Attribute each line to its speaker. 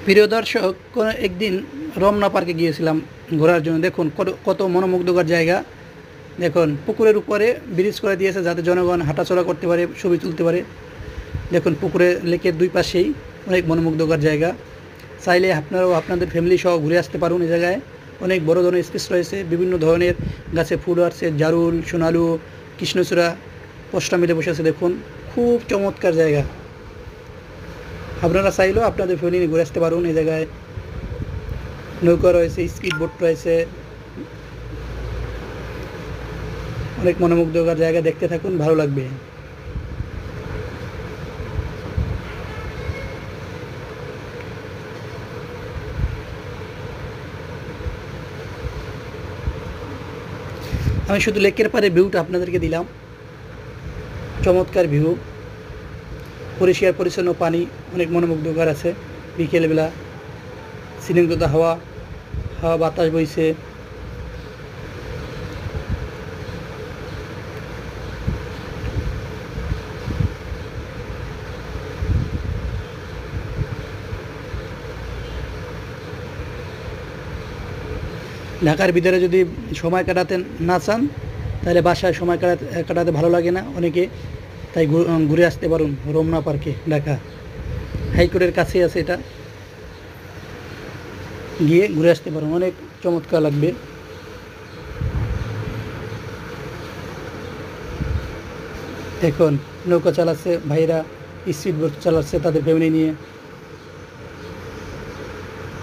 Speaker 1: প্রিয় দর্শক, একদিন রমনা পার্কে গিয়েছিলাম ঘোরার জন্য। দেখুন কত কত মনোমুগ্ধকর জায়গা। দেখুন পুকুরের উপরে ব্রিজ করে দিয়েছে যাতে জনগণ হাঁটাচলা করতে পারে, ছবি তুলতে পারে। দেখুন পুকুরে লেকের দুই পাশেই অনেক মনোমুগ্ধকর জায়গা। চাইলে আপনারাও আপনাদের ফ্যামিলি সহ ঘুরে আসতে পারুন। এই জায়গায় অনেক বড় ধরনের স্পেস রয়েছে, বিভিন্ন ধরনের গাছে ফুল আছে, জারুল, সোনালু, কৃষ্ণচূড়া পশরা মিলে বসে আছে। দেখুন খুব চমৎকার জায়গা। আপনারা চাইলেও আপনাদের ফ্যামিলি নিয়ে ঘুরে আসতে পারুন। এই জায়গায় নৌকা রয়েছে, স্পিড বোট রয়েছে, অনেক মনোমুগ্ধকর জায়গা। দেখতে থাকুন, ভালো লাগবে। আমি শুধু লেকের পাড়ে ভিউটা আপনাদেরকে দিলাম। চমৎকার ভিউ, পরিষ্কার পরিচ্ছন্ন পানি, অনেক মনোমুগ্ধকর আছে। বিকেলবেলা স্নিগ্ধ হাওয়া হাওয়া বাতাস বইছে। ঢাকার ভিতরে যদি সময় কাটাতে না চান, তাহলে বাসায় সময় কাটাতে ভালো লাগে না অনেকে, তাই ঘুরে আসতে পারুন রমনা পার্কে। ঢাকা হাইকোর্টের কাছেই আছে এটা, গিয়ে ঘুরে আসতে পারুন, অনেক চমৎকার লাগবে। এখন নৌকা চালাচ্ছে ভাইরা, স্পিড বোট চালাচ্ছে তাদের ফ্যামিলি নিয়ে।